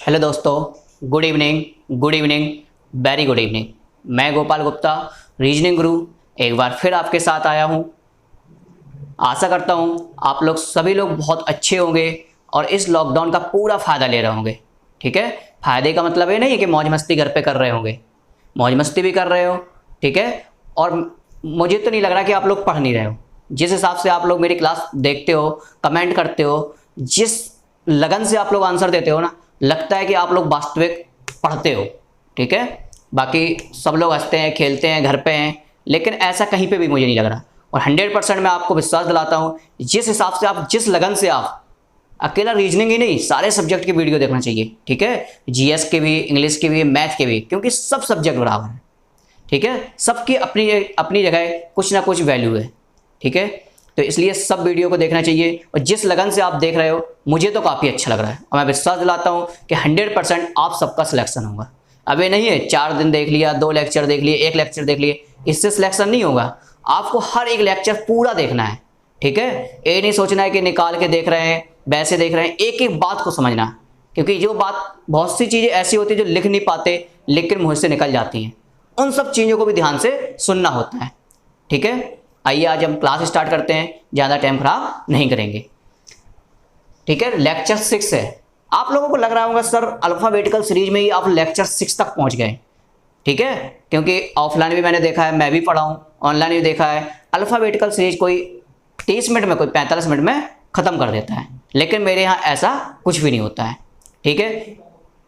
Hello दोस्तों, good evening, very good evening. मैं Gopal Gupta, reasoning गुरु, एक बार फिर आपके साथ आया हूँ। आशा करता हूँ आप लोग सभी लोग बहुत अच्छे होंगे और इस लॉकडाउन का पूरा फ़ायदा ले रहे होंगे। ठीक है, फ़ायदे का मतलब ये नहीं है कि मौज मस्ती घर पे कर रहे होंगे, मौज मस्ती भी कर रहे हो। ठीक है, और मुझे तो नहीं लग रहा कि आप लोग पढ़ नहीं रहे हो। जिस हिसाब से आप लोग मेरी क्लास देखते हो, कमेंट करते हो, जिस लगन से आप लोग आंसर देते हो ना, लगता है कि आप लोग वास्तविक पढ़ते हो। ठीक है, बाकी सब लोग हंसते हैं, खेलते हैं, घर पे हैं, लेकिन ऐसा कहीं पे भी मुझे नहीं लग रहा। और 100% मैं आपको विश्वास दिलाता हूँ, जिस हिसाब से आप, जिस लगन से आप, अकेला रीजनिंग ही नहीं, सारे सब्जेक्ट की वीडियो देखना चाहिए। ठीक है, जीएस के भी, इंग्लिश के भी, मैथ के भी, क्योंकि सब सब्जेक्ट बराबर है। ठीक है, सबकी अपनी अपनी जगह कुछ ना कुछ वैल्यू है। ठीक है, तो इसलिए सब वीडियो को देखना चाहिए। और जिस लगन से आप देख रहे हो, मुझे तो काफ़ी अच्छा लग रहा है और मैं विश्वास दिलाता हूँ कि 100% आप सबका सिलेक्शन होगा। अब ये नहीं है 4 दिन देख लिया, 2 लेक्चर देख लिए, 1 लेक्चर देख लिए, इससे सिलेक्शन नहीं होगा। आपको हर एक लेक्चर पूरा देखना है। ठीक है, ये नहीं सोचना है कि निकाल के देख रहे हैं, वैसे देख रहे हैं, एक एक बात को समझना। क्योंकि जो बात, बहुत सी चीज़ें ऐसी होती है जो लिख नहीं पाते लेकिन मुँह से निकल जाती हैं, उन सब चीज़ों को भी ध्यान से सुनना होता है। ठीक है, आइए आज हम क्लास स्टार्ट करते हैं, ज़्यादा टाइम खराब नहीं करेंगे। ठीक है, लेक्चर 6 है। आप लोगों को लग रहा होगा सर अल्फ़ाबेटिकल सीरीज में ही आप लेक्चर 6 तक पहुंच गए। ठीक है, क्योंकि ऑफलाइन भी मैंने देखा है, मैं भी पढ़ा हूँ, ऑनलाइन भी देखा है। अल्फ़ाबेटिकल सीरीज कोई 30 मिनट में, कोई 45 मिनट में ख़त्म कर देता है, लेकिन मेरे यहाँ ऐसा कुछ भी नहीं होता है। ठीक है,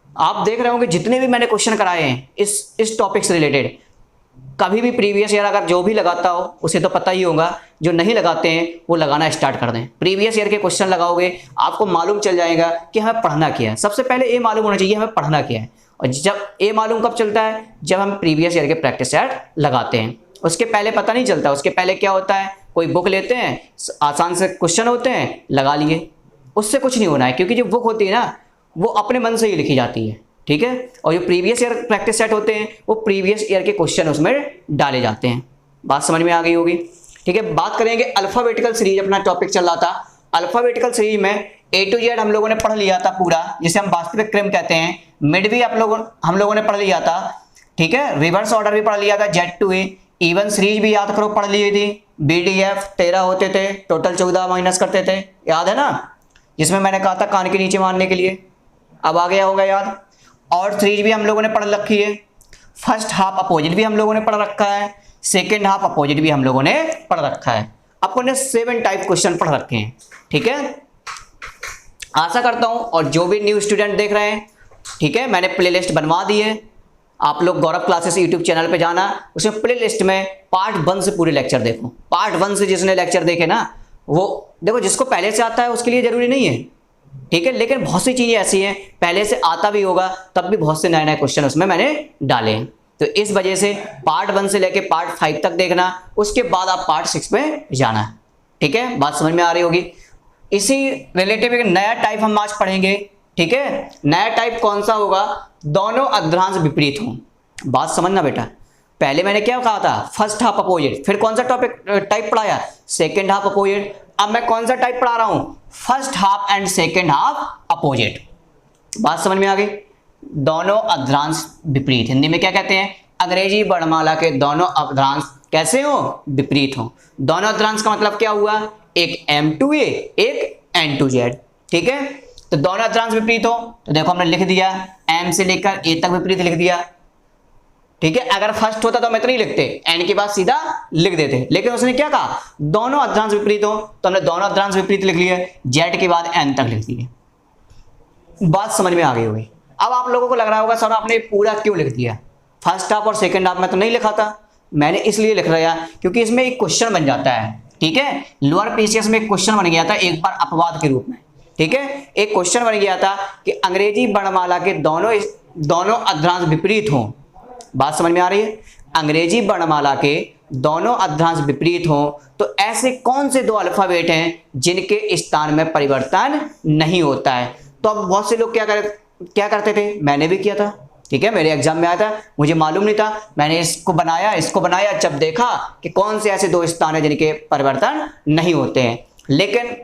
आप देख रहे होंगे जितने भी मैंने क्वेश्चन कराए हैं इस टॉपिक से रिलेटेड, कभी भी प्रीवियस ईयर अगर जो भी लगाता हो उसे तो पता ही होगा, जो नहीं लगाते हैं वो लगाना स्टार्ट कर दें। प्रीवियस ईयर के क्वेश्चन लगाओगे, आपको मालूम चल जाएगा कि हमें पढ़ना क्या है। सबसे पहले ये मालूम होना चाहिए हमें पढ़ना क्या है। और जब ये मालूम कब चलता है, जब हम प्रीवियस ईयर के प्रैक्टिस सेट लगाते हैं। उसके पहले पता नहीं चलता। उसके पहले क्या होता है, कोई बुक लेते हैं, आसान से क्वेश्चन होते हैं, लगा लिए, उससे कुछ नहीं होना है। क्योंकि जो बुक होती है ना, वो अपने मन से ही लिखी जाती है। ठीक है, और जो प्रीवियस ईयर प्रैक्टिस सेट होते हैं, वो प्रीवियस ईयर के क्वेश्चन उसमें डाले जाते हैं। बात समझ में आ गई होगी। ठीक है, बात करेंगे अल्फ़ाबेटिकल सीरीज, अपना टॉपिक चल रहा था। अल्फ़ाबेटिकल सीरीज में A to Z हम लोगों ने पढ़ लिया था पूरा, जिसे हम वास्तविक क्रम कहते हैं। मिड भी हम लोगों ने पढ़ लिया था। ठीक है, रिवर्स ऑर्डर भी पढ़ लिया था, Z to A। Even series भी याद करो, पढ़ ली थी। BDF 13 होते थे, टोटल 14 माइनस करते थे, याद है ना, जिसमें मैंने कहा था कान के नीचे मारने के लिए। अब आ गया होगा याद। और सीरीज भी हम लोगों ने पढ़ रखी है। फर्स्ट हाफ अपोजिट भी हम लोगों ने पढ़ रखा है, सेकेंड हाफ अपोजिट भी हम लोगों ने पढ़ रखा है। अपन ने 7 टाइप क्वेश्चन पढ़ रखे हैं। ठीक है, आशा करता हूं, और जो भी न्यू स्टूडेंट देख रहे हैं, ठीक है, मैंने प्लेलिस्ट बनवा दी है। आप लोग गौरव क्लासेस यूट्यूब चैनल पे जाना, उसमें प्लेलिस्ट में पार्ट 1 से पूरे लेक्चर देखो। पार्ट 1 से जिसने लेक्चर देखे ना, वो देखो, जिसको पहले से आता है उसके लिए जरूरी नहीं है। ठीक है, लेकिन बहुत सी चीज़ें ऐसी हैं पहले से आता भी होगा, तब भी बहुत से नए नए क्वेश्चन उसमें मैंने डाले हैं। तो इस वजह से पार्ट 1 से लेके पार्ट 5 तक देखना, उसके बाद आप पार्ट 6 में जाना। ठीक है, बात समझ में आ रही होगी। इसी रिलेटिव एक नया टाइप हम आज पढ़ेंगे। ठीक है, नया टाइप कौन सा होगा, दोनों अर्धरांश विपरीत हों। बात समझना बेटा, पहले मैंने क्या कहा था, फर्स्ट हाफ अपोजिट, फिर कौन सा टॉपिक टाइप पढ़ाया, सेकेंड हाफ अपोजिट। अब मैं कौन सा टाइप पढ़ा रहा हूं, first half and second half opposite. बात समझ में आ गई। दोनों अर्धरांश विपरीत, हिंदी में क्या कहते हैं, अंग्रेजी वर्णमाला के दोनों अर्धरांश कैसे हो, विपरीत हो। दोनों अर्धरांश का मतलब क्या हुआ, एक M to A, एक N to Z। ठीक है, तो दोनों अर्धरांश विपरीत हो, तो देखो हमने लिख दिया, M से लेकर A तक विपरीत लिख दिया। ठीक है, अगर फर्स्ट होता तो हम इतना ही लिखते, एन के बाद सीधा लिख देते, लेकिन उसने क्या कहा, दोनों अर्धरांश विपरीत हो, तो हमने दोनों अर्धरांश विपरीत लिख लिए, जेड के बाद एन तक लिख दिए। बात समझ में आ गई होगी। अब आप लोगों को लग रहा होगा सर आपने पूरा क्यों लिख दिया, फर्स्ट हाफ और सेकंड हाफ में तो नहीं लिखा था। मैंने इसलिए लिख रहा क्योंकि इसमें एक क्वेश्चन बन जाता है। ठीक है, लोअर पीसीएस में एक क्वेश्चन बन गया था एक बार अपवाद के रूप में। ठीक है, एक क्वेश्चन बन गया था कि अंग्रेजी वर्णमाला के दोनों अर्धरांश विपरीत हों। बात समझ में आ रही है, अंग्रेजी वर्णमाला के दोनों अर्धरांश विपरीत हों तो ऐसे कौन से 2 अल्फाबेट हैं जिनके स्थान में परिवर्तन नहीं होता है। तो अब बहुत से लोग क्या करते थे, मैंने भी किया था। ठीक है, मेरे एग्जाम में आया था, मुझे मालूम नहीं था, मैंने इसको बनाया, जब देखा कि कौन से ऐसे 2 स्थान हैं जिनके परिवर्तन नहीं होते हैं। लेकिन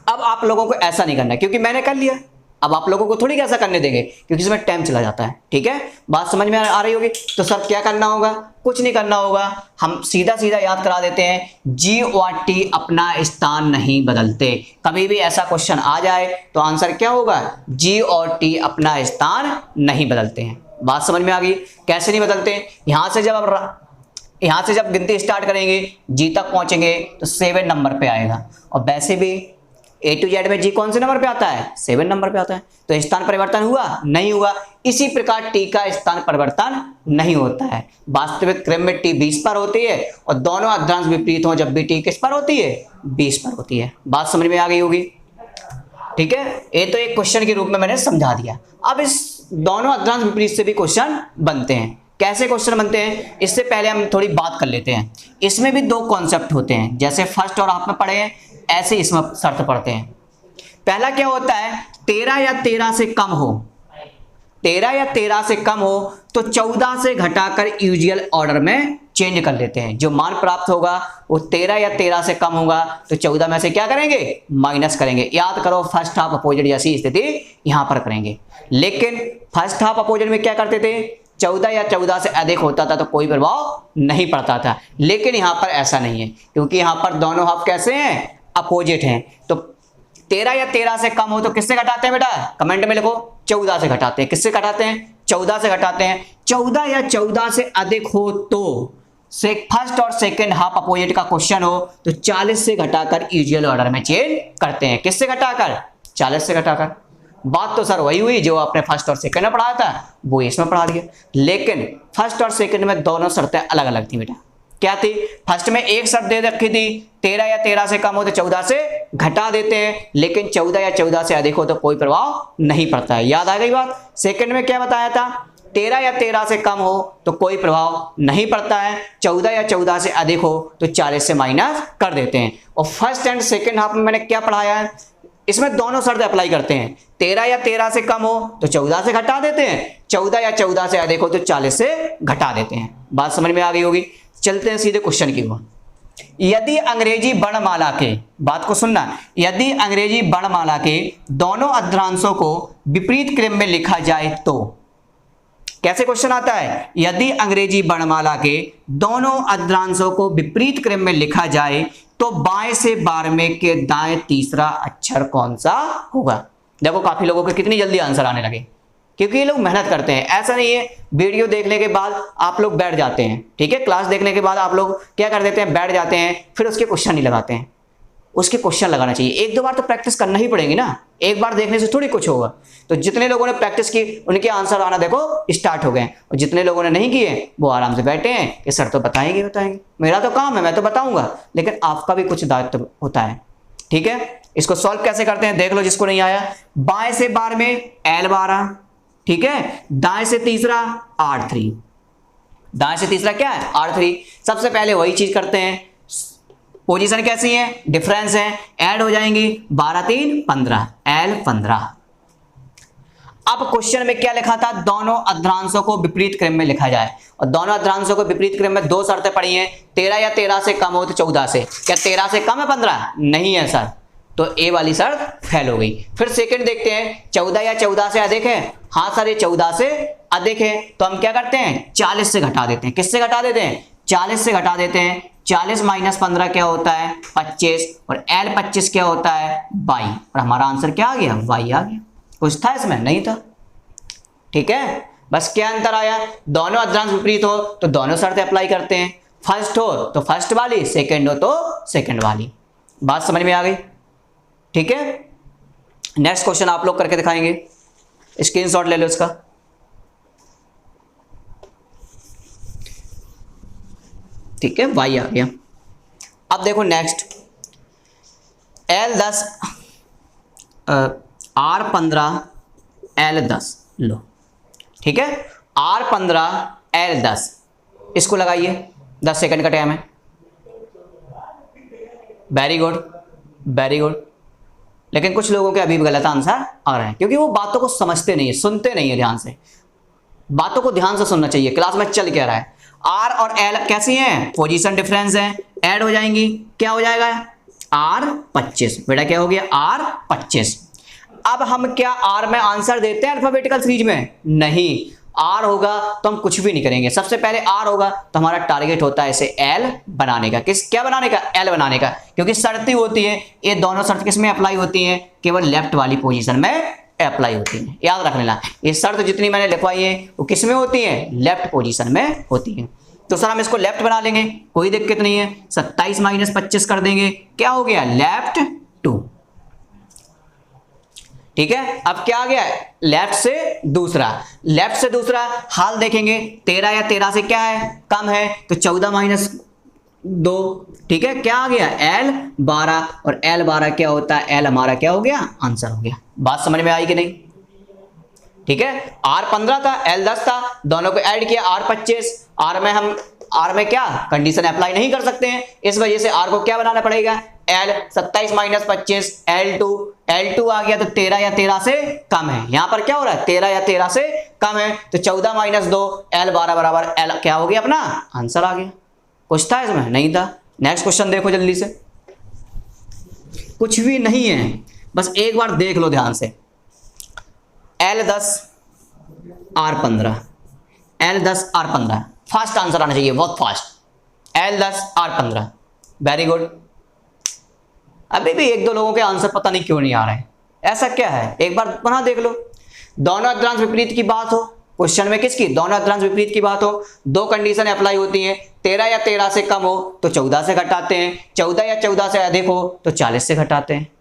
अब आप लोगों को ऐसा नहीं करना, क्योंकि मैंने कर लिया, अब आप लोगों को थोड़ी कैसा करने देंगे क्योंकि इसमें टाइम चला जाता है। ठीक है, बात समझ में आ रही होगी। तो सर क्या करना होगा, कुछ नहीं करना होगा, हम सीधा सीधा याद करा देते हैं जी और टी अपना स्थान नहीं बदलते। कभी भी ऐसा क्वेश्चन आ जाए तो आंसर क्या होगा, जी और टी अपना स्थान नहीं बदलते हैं। बात समझ में आ गई, कैसे नहीं बदलते। यहां से जब गिनती स्टार्ट करेंगे जी तक पहुंचेंगे तो 7 नंबर पे आएगा, और वैसे भी A to Z में जी कौन से नंबर पे आता है, 7 नंबर पे आता है। तो स्थान परिवर्तन हुआ, नहीं हुआ। इसी प्रकार टी का स्थान परिवर्तन नहीं होता है। वास्तविक क्रम में टी 20 पर होती है और दोनों अक्षरांश विपरीत हो जब भी टी किस पर होती है, 20 पर होती है। बात समझ में आ गई होगी। ठीक है, ये तो एक क्वेश्चन के रूप में मैंने समझा दिया। अब इस दोनों अक्षरांश विपरीत से भी क्वेश्चन बनते हैं। कैसे क्वेश्चन बनते हैं, इससे पहले हम थोड़ी बात कर लेते हैं। इसमें भी 2 कॉन्सेप्ट होते हैं, जैसे फर्स्ट और हाफ में पढ़े हैं ऐसे इसमें शर्त पढ़ते हैं। पहला क्या होता है, 13 या 13 से कम हो, 13 या 13 से कम हो तो 14 से घटाकर यूजुअल ऑर्डर में चेंज कर लेते हैं। जो मान प्राप्त होगा वो 13 या 13 से कम होगा तो 14 में से क्या करेंगे, माइनस करेंगे। याद करो फर्स्ट हाफ अपोजिट जैसी स्थिति यहां पर करेंगे। लेकिन फर्स्ट हाफ अपोजिट में क्या करते थे, 14 या 14 से अधिक होता था तो कोई प्रभाव नहीं पड़ता था। लेकिन यहां पर ऐसा नहीं है, क्योंकि यहां पर दोनों हाफ कैसे हैं, अपोजिट हैं। तो 13 या 13 से कम हो तो किससे घटाते हैं बेटा, कमेंट में लिखो, 14 से घटाते हैं। किससे घटाते हैं, 14 से घटाते हैं। 14 या 14 से अधिक हो तो से फर्स्ट और सेकंड हाफ अपोजिट का क्वेश्चन हो तो 40 से घटाकर यूजुअल ऑर्डर में चेंज करते हैं। किससे घटाकर, 40 से घटाकर। बात तो सर वही हुई जो आपने फर्स्ट और सेकंड में पढ़ाया था वो इसमें पढ़ा दिया। लेकिन फर्स्ट और सेकंड में दोनों शर्तें अलग अलग थी बेटा। क्या थी, फर्स्ट में एक शर्त दे रखी थी 13 या 13 से कम हो तो 14 से घटा देते हैं, लेकिन 14 या 14 से अधिक हो तो कोई प्रभाव नहीं पड़ता है। याद आ गई बात। सेकंड में क्या बताया था, 13 या 13 से कम हो तो कोई प्रभाव नहीं पड़ता है, 14 या 14 से अधिक हो तो 40 से माइनस कर देते हैं। और फर्स्ट एंड सेकंड हाफ में मैंने क्या पढ़ाया है, इसमें दोनों शर्तें अप्लाई करते हैं। 13 या 13 से कम हो तो 14 से घटा देते हैं, 14 या 14 से अधिक हो तो 40 से घटा देते हैं। बात समझ में आ गई होगी। चलते हैं सीधे क्वेश्चन की ओर। यदि अंग्रेजी वर्णमाला के, बात को सुनना, यदि अंग्रेजी वर्णमाला के दोनों अक्षरांशों को विपरीत क्रम में लिखा जाए तो, कैसे क्वेश्चन आता है, यदि अंग्रेजी वर्णमाला के दोनों अक्षरांशों को विपरीत क्रम में लिखा जाए तो बाएं से 12वें के दाएं तीसरा अक्षर कौन सा होगा। देखो काफी लोगों के कितनी जल्दी आंसर आने लगे, क्योंकि ये लोग मेहनत करते हैं। ऐसा नहीं है वीडियो देखने के बाद आप लोग बैठ जाते हैं, ठीक है, क्लास देखने के बाद आप लोग क्या कर देते हैं, बैठ जाते हैं, फिर उसके क्वेश्चन नहीं लगाते हैं। उसके क्वेश्चन लगाना चाहिए, 1-2 बार तो प्रैक्टिस करना ही पड़ेगी ना, एक बार देखने से थोड़ी कुछ होगा। तो जितने लोगों ने प्रैक्टिस की उनके आंसर आना देखो स्टार्ट हो गए, और जितने लोगों ने नहीं किए वो आराम से बैठे हैं कि सर तो बताएंगे। मेरा तो काम है, मैं तो बताऊंगा, लेकिन आपका भी कुछ दायित्व होता है। ठीक है, इसको सॉल्व कैसे करते हैं देख लो, जिसको नहीं आया। बाएं से 12वें L12, ठीक है, दाएं से तीसरा R3, दाएं से तीसरा क्या है, R3। सबसे पहले वही चीज करते हैं, पोजीशन कैसी है, डिफरेंस है, ऐड हो जाएंगी, 12 3 15, L15। अब क्वेश्चन में क्या लिखा था, दोनों अक्षरांशों को विपरीत क्रम में लिखा जाए, और दोनों अक्षरांशों को विपरीत क्रम में 2 शर्तें पड़ी हैं, 13 या 13 से कम हो तो 14 से। क्या 13 से कम है 15? नहीं है सर, तो ए वाली शर्त फेल हो गई। फिर सेकंड देखते हैं, 14 या 14 से अधिक है, हाँ सर ये 14 से अधिक है, तो हम क्या करते हैं, 40 से घटा देते हैं। किससे घटा देते हैं, 40 से घटा देते हैं। 40 माइनस 15 क्या होता है, 25, और L25 क्या होता है, 22, और हमारा आंसर क्या आ गया, Y आ गया। कुछ था इसमें, नहीं था। ठीक है, बस क्या अंतर आया, दोनों अक्षरांश विपरीत हो तो दोनों शर्तें अप्लाई करते हैं, फर्स्ट हो तो फर्स्ट वाली, सेकंड हो तो सेकंड वाली। बात समझ में आ गई। ठीक है, नेक्स्ट क्वेश्चन आप लोग करके दिखाएंगे, स्क्रीनशॉट ले लो इसका। ठीक है, Y आ गया। अब देखो नेक्स्ट, L10 R15 L10 लो। ठीक है, R15 L10, इसको लगाइए, 10 सेकंड का टाइम है। Very good, very good. लेकिन कुछ लोगों के अभी भी गलत आंसर आ रहे हैं, क्योंकि वो बातों को समझते नहीं है, सुनते नहीं है ध्यान से। बातों को ध्यान से सुनना चाहिए, क्लास में चल क्या रहा है। R और L कैसी हैं, पोजीशन डिफरेंस है, ऐड हो जाएंगी, क्या हो जाएगा, R25। बेटा क्या हो गया, R25। अब हम क्या आर में आंसर देते हैं अल्फाबेटिकल सीरीज में? नहीं, आर होगा तो हम कुछ भी नहीं करेंगे। सबसे पहले आर होगा तो हमारा टारगेट होता है इसे एल बनाने का। क्या बनाने का? एल बनाने का, क्योंकि शर्त ही होती है, ये दोनों शर्त किस में अप्लाई होती हैं? केवल लेफ्ट वाली पोजीशन में अप्लाई होती है। याद रख लेना, ये शर्त जितनी मैंने लिखवाई है वो किस में होती है? लेफ्ट पोजीशन में होती है। तो सर हम इसको लेफ्ट बना लेंगे, कोई दिक्कत नहीं है। 27 माइनस 25 कर देंगे, क्या हो गया? लेफ्ट 2। ठीक है, अब क्या आ गया? लेफ्ट से दूसरा, लेफ्ट से दूसरा हाल देखेंगे, 13 या 13 से क्या है? कम है, तो 14 माइनस 2। ठीक है, क्या आ गया? L 12, और L 12 क्या होता है? L हमारा क्या हो गया? आंसर हो गया। बात समझ में आई कि नहीं? ठीक है, R 15 था, L 10 था, दोनों को ऐड किया, R 25। R में क्या कंडीशन अप्लाई नहीं कर सकते हैं, इस वजह से R को क्या बनाना पड़ेगा? L 27 माइनस 25 L2 आ गया, तो 13 या 13 से कम है। यहां पर क्या हो रहा है? 13 या 13 से कम है, तो 14 माइनस 2 L 12 बराबर L क्या हो गया? अपना आंसर आ गया। कुछ था इसमें? नहीं था। नेक्स्ट क्वेश्चन देखो जल्दी से। कुछ भी नहीं है, बस एक बार देख लो ध्यान से। L 10 R 15, L 10 R 15, fast answer आना चाहिए, बहुत fast. L 10 R 15, very good. अभी भी एक दो लोगों के आंसर पता नहीं क्यों नहीं आ रहे हैं, ऐसा क्या है? एक बार पुनः देख लो। दोनों अद्रांश विपरीत की बात हो, क्वेश्चन में किसकी? दोनों अद्रांश विपरीत की बात हो, दो कंडीशन अप्लाई होती हैं, 13 या 13 से कम हो तो 14 से घटाते हैं, 14 या 14 से अधिक हो तो 40 से घटाते हैं।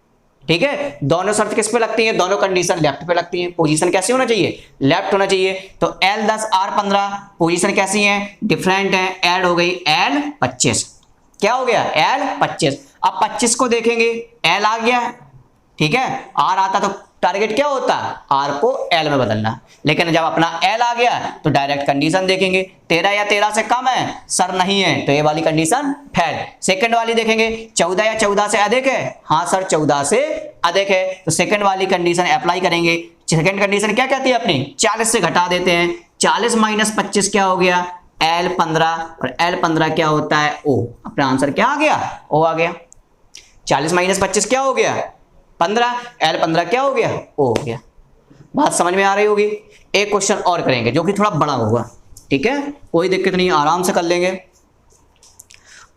ठीक है, दोनों शर्त किस पे लगती है? दोनों कंडीशन लेफ्ट पे लगती है। पोजीशन कैसी होना चाहिए? लेफ्ट होना चाहिए। तो L 10 R 15 पोजीशन कैसी है? डिफरेंट है, ऐड हो गई L 25। क्या हो गया? L 25। अब 25 को देखेंगे, L आ गया, ठीक है, R आता तो टारगेट क्या होता? R को L में बदलना, लेकिन जब अपना L आ गया तो डायरेक्ट कंडीशन देखेंगे, 13 या 13 से कम है सर, नहीं है, तो ये वाली कंडीशन फेल। सेकंड वाली देखेंगे, 14 या 14 से अधिक है, हाँ सर 14 से अधिक है, तो सेकंड वाली कंडीशन अप्लाई करेंगे। सेकंड कंडीशन क्या कहती है अपनी? 40 से घटा देते हैं, 40 माइनस 25 क्या हो गया? L 15, और L 15 क्या होता है? O। अपना आंसर क्या आ गया? O आ गया। 40 माइनस 25 क्या हो गया? 15, L 15 क्या हो गया? O हो गया। बात समझ में आ रही होगी। एक क्वेश्चन और करेंगे जो कि थोड़ा बड़ा होगा, ठीक है, कोई दिक्कत नहीं, आराम से कर लेंगे।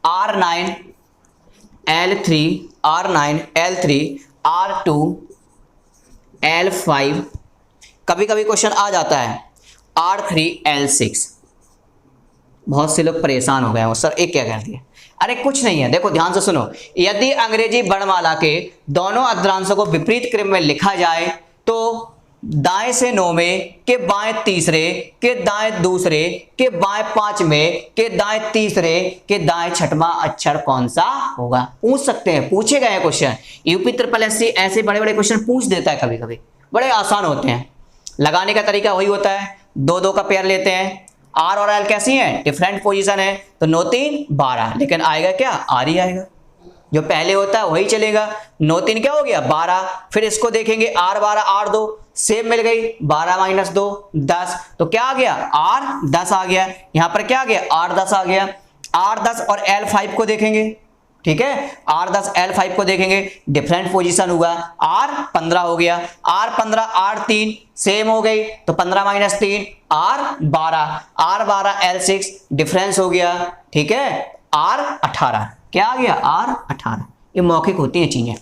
R9 L3 R9 L3 R2 L5, कभी कभी क्वेश्चन आ जाता है R3 L6। बहुत से लोग परेशान हो गए हो, सर एक क्या कर दिया? अरे कुछ नहीं है, देखो ध्यान से सुनो। यदि अंग्रेजी वर्णमाला के दोनों अद्रांशों को विपरीत क्रम में लिखा जाए तो दाएं से 9वें के बाएं तीसरे के दाएं दूसरे के बाएं पांचवें के दाएं तीसरे के दाएं छठवां अक्षर कौन सा होगा? पूछ सकते हैं, पूछे गए हैं क्वेश्चन। यूपी ट्रिपल एससी ऐसे बड़े बड़े क्वेश्चन पूछ देता है, कभी कभी बड़े आसान होते हैं। लगाने का तरीका वही होता है, 2-2 का पेयर लेते हैं। R और L कैसी है? डिफरेंट पोजीशन है, तो 9 3 12, लेकिन आएगा क्या? R ही आएगा, जो पहले होता है वही चलेगा। 9 3 क्या हो गया? 12। फिर इसको देखेंगे, R 12 R 2 सेम मिल गई, 12 माइनस 2 10, तो क्या आ गया? R 10 आ गया। यहां पर क्या आ गया? R 10 आ गया। R 10 और L 5 को देखेंगे, ठीक है, R 10 L 5 को देखेंगे, डिफरेंट पोजीशन हुआ, R 15 हो गया। R 15 R 3 सेम हो गई, तो 15 minus 3 R 12, R 12 L 6 difference हो गया, ठीक है, R 18 क्या आ गया? R 18। ये मौखिक होती हैं चीजें,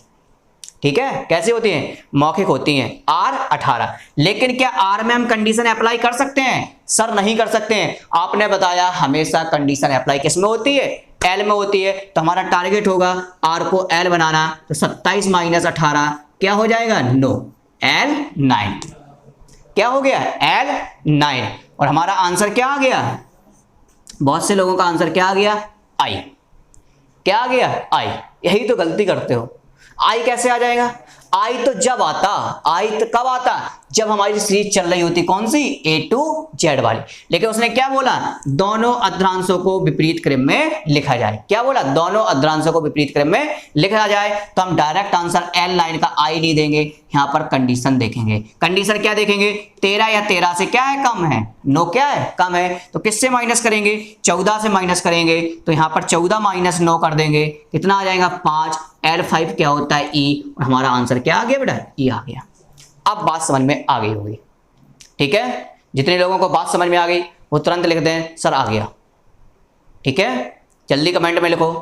ठीक है, कैसे होती हैं? मौखिक होती हैं। R 18, लेकिन क्या R में हम कंडीशन अप्लाई कर सकते हैं? सर नहीं कर सकते हैं। आपने बताया हमेशा कंडीशन अप्लाई किस में होती है? L में होती है, तो हमारा टारगेट होगा R को L बनाना, तो 27 माइनस 18 क्या हो जाएगा? 9, L 9 क्या हो गया? L 9, और हमारा आंसर क्या आ गया? बहुत से लोगों का आंसर क्या आ गया? I। क्या आ गया? I। यही तो गलती करते हो। I कैसे आ जाएगा? I तो जब आता, I तो कब आता? जब हमारी सीरीज चल रही होती, कौन सी? A to Z वाली। लेकिन उसने क्या बोला? दोनों अद्रांशों को विपरीत क्रम में लिखा जाए। क्या बोला? दोनों अद्रांशों को विपरीत क्रम में लिखा जाए, तो हम डायरेक्ट आंसर L 9 का I नहीं देंगे, यहां पर कंडीशन देखेंगे। कंडीशन क्या देखेंगे? 13 या 13 से क्या है? कम है। 9 क्या है? कम है, तो किससे माइनस करेंगे? 14 से माइनस करेंगे, तो यहां पर 14 माइनस 9 कर देंगे, कितना आ जाएगा? 5। L 5 क्या होता है? E, और हमारा आंसर क्या आ गया बेटा? E आ गया। अब बात समझ में आ गई होगी, ठीक है। जितने लोगों को बात समझ में आ गई वो तुरंत लिख दें सर आ गया, ठीक है। जल्दी कमेंट में लिखो।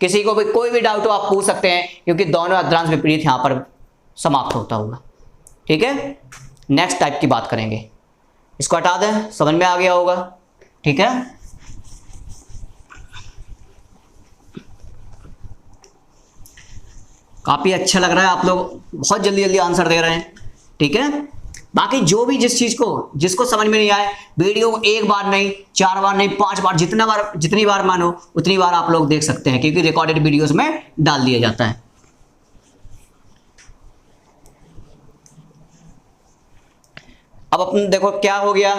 किसी को भी कोई भी डाउट हो आप पूछ सकते हैं, क्योंकि दोनों अद्रांश विपरीत यहां पर समाप्त होता होगा, ठीक है। नेक्स्ट टाइप की बात करेंगे, इसको हटा दें, समझ में आ गया होगा, ठीक है। काफी अच्छा लग रहा है, आप लोग बहुत जल्दी जल्दी आंसर दे रहे हैं, ठीक है। बाकी जो भी जिस चीज को जिसको समझ में नहीं आए, वीडियो को एक बार नहीं, 4 बार नहीं, 5 बार, जितनी बार मानो उतनी बार आप लोग देख सकते हैं, क्योंकि रिकॉर्डेड वीडियोस में डाल दिया जाता है। अब अपन देखो क्या हो गया,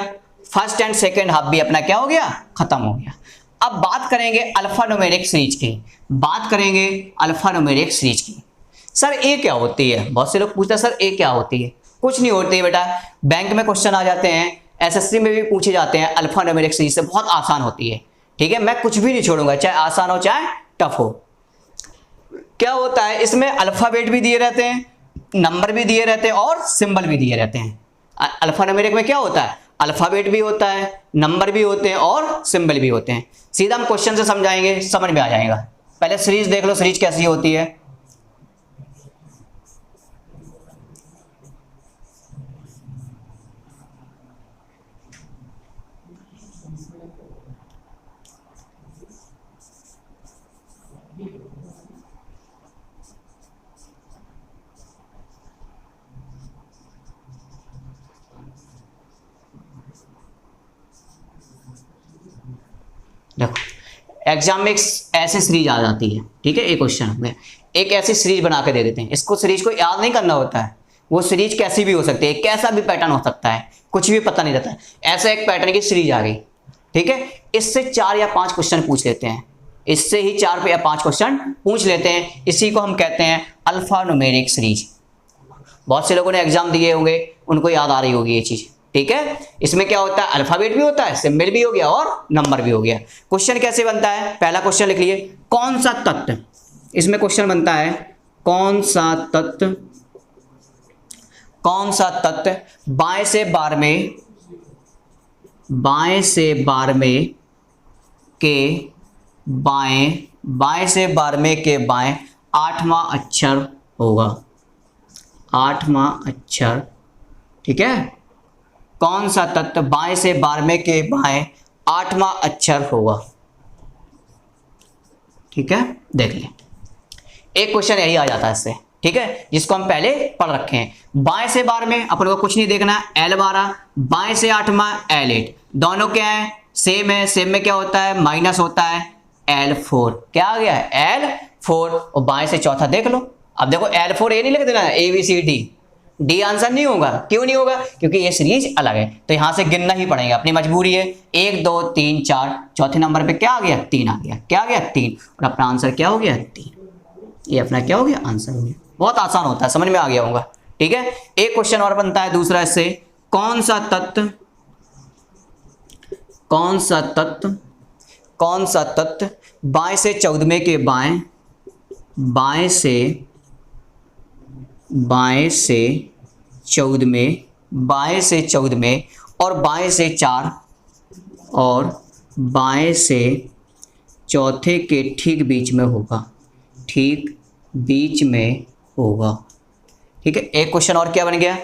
फर्स्ट एंड सेकेंड हाफ भी अपना क्या हो गया, खत्म हो गया। अब बात करेंगे अल्फा न्यूमेरिक सीरीज की, बात करेंगे अल्फा न्यूमेरिक सीरीज की। सर ए क्या होती है, बहुत से लोग पूछते हैं सर ए क्या होती है। कुछ नहीं होती है बेटा, बैंक में क्वेश्चन आ जाते हैं, एसएससी में भी पूछे जाते हैं, अल्फा न्यूमेरिक सीरीज से बहुत आसान होती है, ठीक है। मैं कुछ भी नहीं छोड़ूंगा, चाहे आसान हो चाहे टफ हो। क्या होता है इसमें, अल्फाबेट भी दिए रहते हैं, नंबर भी दिए रहते हैं और सिंबल भी दिए रहते हैं। अल्फा न्यूमेरिक में क्या होता है, अल्फाबेट भी होता है, नंबर भी होते हैं और सिंबल भी होते हैं। सीधा हम क्वेश्चन से समझाएंगे, समझ में आ जाएगा। पहले सीरीज देख लो, सीरीज कैसी होती है। देखो एग्जाम में एक ऐसी सीरीज आ जाती है, ठीक है। एक क्वेश्चन में एक ऐसी सीरीज बना के दे देते हैं, इसको सीरीज को याद नहीं करना होता है, वो सीरीज कैसी भी हो सकती है, कैसा भी पैटर्न हो सकता है, कुछ भी पता नहीं रहता है। ऐसा एक पैटर्न की सीरीज आ गई, ठीक है। इससे 4 या 5 क्वेश्चन पूछ लेते हैं, इससे ही 4 या 5 क्वेश्चन पूछ लेते हैं, इसी को हम कहते हैं अल्फा न्यूमेरिक सीरीज। बहुत से लोगों ने एग्जाम दिए होंगे, उनको याद आ रही होगी ये चीज, ठीक है। इसमें क्या होता है, अल्फाबेट भी होता है, सिंबल भी हो गया और नंबर भी हो गया। क्वेश्चन कैसे बनता है, पहला क्वेश्चन लिख लिए, कौन सा तत्व, इसमें क्वेश्चन बनता है कौन सा तत्व बाएं से 12वें के बाएं 8वां अक्षर होगा, 8वां अक्षर, ठीक है। कौन सा तत्व बाएं से 12वें के बाएं 8वां अक्षर होगा, ठीक है। देख लें, एक क्वेश्चन यही आ जाता है इससे, ठीक है, जिसको हम पहले पढ़ रखे हैं। बाएं से 12वें अपन को कुछ नहीं देखना, L12, बाएं से 8वां L8, दोनों क्या है, सेम है। सेम में क्या होता है, माइनस होता है, L4 क्या आ गया है, L4। और बाएं से चौथा देख लो। अब देखो L4 ए नहीं लिख देना, ABCD, डी आंसर नहीं होगा। क्यों नहीं होगा, क्योंकि ये सीरीज अलग है, तो यहां से गिनना ही पड़ेगा, अपनी मजबूरी है। 1 2 3 4, चौथे नंबर पे क्या आ गया, 3 आ गया। क्या आ गया, 3, और अपना आंसर क्या हो गया, 3। ये अपना क्या हो गया, आंसर हो गया। बहुत आसान होता है, समझ में आ गया होगा, ठीक है। एक क्वेश्चन और बनता है दूसरा इससे, कौन सा तत्व बाएं से 14वें के बाएं से 14वें और बाएं से 4 और बाएं से चौथे के ठीक बीच में होगा, ठीक है। एक क्वेश्चन और क्या बन गया,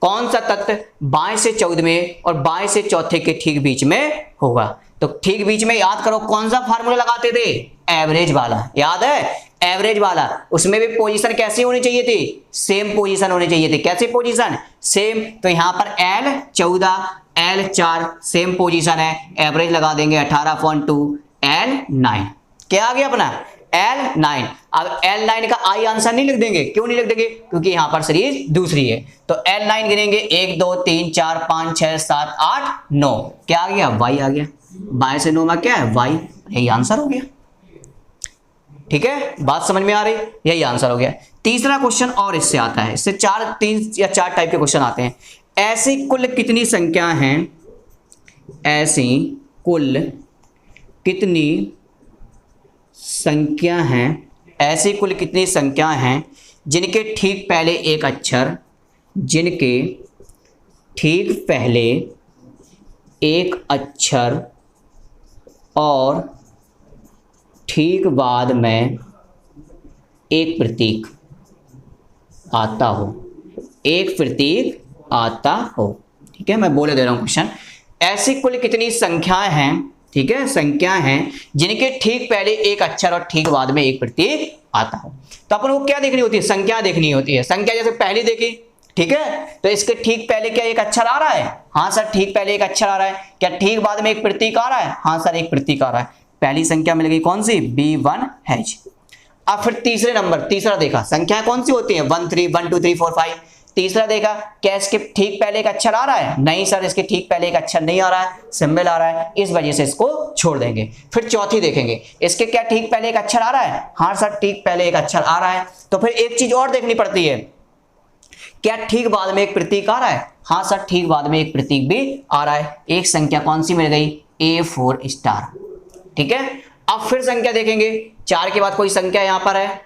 कौन सा तत्व बाएं से 14वें और बाएं से चौथे के ठीक बीच में होगा। तो ठीक बीच में याद करो कौन सा फार्मूला लगाते थे, एवरेज वाला, याद है, एवरेज वाला। उसमें भी पोजीशन कैसी होनी चाहिए थी, सेम पोजीशन होनी चाहिए थी। कैसी पोजीशन, सेम। तो यहां पर L14 L4 सेम पोजीशन है, एवरेज लगा देंगे 18/2 L9। क्या आ गया अपना, L9। अब L9 का आई आंसर नहीं लिख देंगे, क्यों नहीं लिख देंगे, क्योंकि यहां पर सीरीज दूसरी है। तो L9 गिनेंगे, 1 2 3 4 5 6 7 8 9, क्या आ गया, Y आ गया। बाएं से 9 में क्या है, Y, यही आंसर हो गया, ठीक है। बात समझ में आ रही, यही आंसर हो गया। तीसरा क्वेश्चन और इससे आता है, इससे 3 या 4 टाइप के क्वेश्चन आते हैं। ऐसी कुल कितनी संख्या हैं जिनके ठीक पहले एक अक्षर जिनके ठीक पहले एक अक्षर और ठीक बाद में एक प्रतीक आता हो, एक प्रतीक आता हो। ठीक है, मैं बोले दे रहा हूं क्वेश्चन। ऐसी कुल कितनी संख्याएं हैं, ठीक है, संख्याएं हैं जिनके ठीक पहले एक अक्षर और ठीक बाद में एक प्रतीक आता हो। तो अपन को क्या देखनी होती है, संख्या देखनी होती है। संख्या जैसे पहली देखी, ठीक है, तो इसके ठीक पहले क्या एक अक्षर आ रहा है? हाँ सर, ठीक पहले एक अक्षर आ रहा है। क्या ठीक बाद में एक प्रतीक आ रहा है? हाँ सर, एक प्रतीक आ रहा है। पहली संख्या मिल गई कौन सी? B1H। अब फिर तीसरे नंबर, तीसरा देखा, संख्या कौन सी होती है? 1 3 1 2 3 4 5। तीसरा देखा, क्या इसके ठीक पहले एक अक्षर आ रहा है? नहीं सर, इसके ठीक पहले एक अक्षर नहीं आ रहा है, सिंबल आ रहा है, इस वजह से इसको छोड़ देंगे। फिर चौथी देखेंगे, इसके क्या ठीक पहले एक अक्षर आ रहा है? हाँ सर, ठीक पहले एक अक्षर आ रहा है। तो फिर एक चीज और देखनी पड़ती है, क्या ठीक बाद में एक प्रतीक आ रहा है? हाँ सर, ठीक बाद में एक प्रतीक भी आ रहा है। एक संख्या कौन सी मिल गई? A4 star. ठीक है, अब फिर संख्या देखेंगे, 4 के बाद कोई संख्या यहां पर है?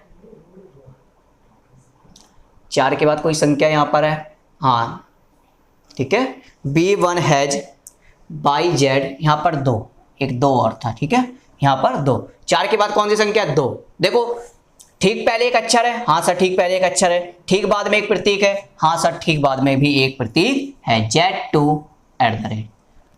4 के बाद कोई संख्या यहां पर है? हाँ, ठीक है, B1H बाई Z, यहां पर 2, एक 2 और था। ठीक है, यहां पर 2। 4 के बाद कौन सी संख्या? 2। देखो, ठीक पहले एक अक्षर है? हाँ सर, ठीक पहले एक अक्षर है। ठीक बाद में एक प्रतीक है? हाँ सर, ठीक बाद में भी एक प्रतीक है, Z2 @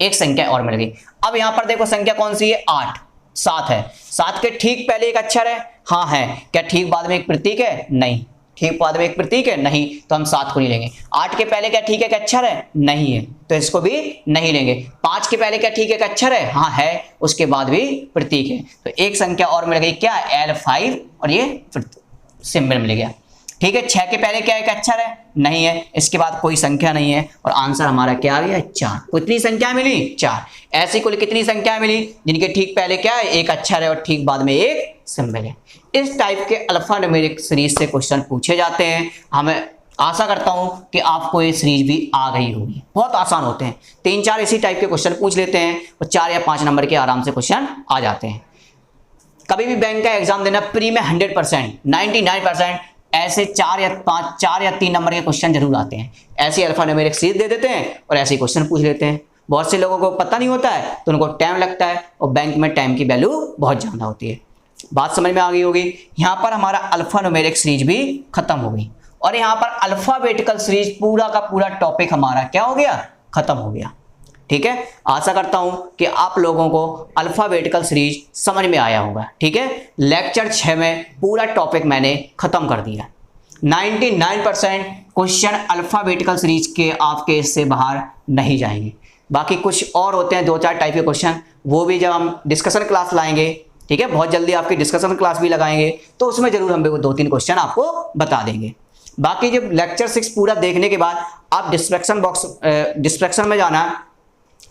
एक संख्या और मिल गई। अब यहां पर देखो संख्या कौन सी है? 8, 7 है। 7 के ठीक पहले एक अक्षर है? हाँ है। क्या ठीक बाद में एक प्रतीक है? नहीं। ठीक बाद में एक प्रतीक है? नहीं, तो हम 7 को नहीं लेंगे। 8 के पहले क्या ठीक एक अक्षर है? नहीं है, तो इसको भी नहीं लेंगे। 5 के पहले क्या ठीक एक अक्षर है? हाँ है, उसके बाद भी प्रतीक है, तो एक संख्या और मिल गई, क्या? L5, और ये सिंबल मिल गया। ठीक है, 6 के पहले क्या एक अक्षर है? नहीं है, इसके बाद कोई संख्या नहीं है, और आंसर हमारा क्या आ गया? 4। कितनी संख्या मिली? 4। ऐसी कुल कितनी संख्या मिली जिनके ठीक पहले क्या है? एक अक्षर है और ठीक बाद में एक सिंबल है। इस टाइप के अल्फा न्यूमेरिक सीरीज से क्वेश्चन पूछे जाते हैं। हमें आशा करता हूं कि आपको ये सीरीज भी आ गई होगी। बहुत आसान होते हैं, 3-4 इसी टाइप के क्वेश्चन पूछ लेते हैं और 4 या 5 नंबर के आराम से क्वेश्चन आ जाते हैं। कभी भी बैंक का एग्जाम देना, प्री में 100%, 99% ऐसे 4 या 3 नंबर के क्वेश्चन जरूर आते हैं। ऐसे अल्फा न्यूमेरिक सीरीज दे देते हैं और ऐसे क्वेश्चन पूछ लेते हैं। बहुत से लोगों को पता नहीं होता है, तो उनको टाइम लगता है, और बैंक में टाइम की वैल्यू बहुत ज़्यादा होती है। बात समझ में आ गई होगी। यहाँ पर हमारा अल्फा न्यूमेरिक सीरीज भी खत्म हो गई, और यहाँ पर अल्फाबेटिकल सीरीज पूरा का पूरा टॉपिक हमारा क्या हो गया? खत्म हो गया। ठीक है, आशा करता हूं कि आप लोगों को अल्फाबेटिकल सीरीज समझ में आया होगा। ठीक है, लेक्चर 6 में पूरा टॉपिक मैंने खत्म कर दिया। 99% क्वेश्चन अल्फाबेटिकल सीरीज के आपके इससे बाहर नहीं जाएंगे। बाकी कुछ और होते हैं 2-4 टाइप के क्वेश्चन, वो भी जब हम डिस्कशन क्लास लाएंगे, ठीक है, बहुत जल्दी आपकी डिस्कशन क्लास भी लगाएंगे, तो उसमें जरूर हम 2-3 क्वेश्चन आपको बता देंगे। बाकी जब लेक्चर 6 पूरा देखने के बाद आप डिस्क्रिप्शन में जाना,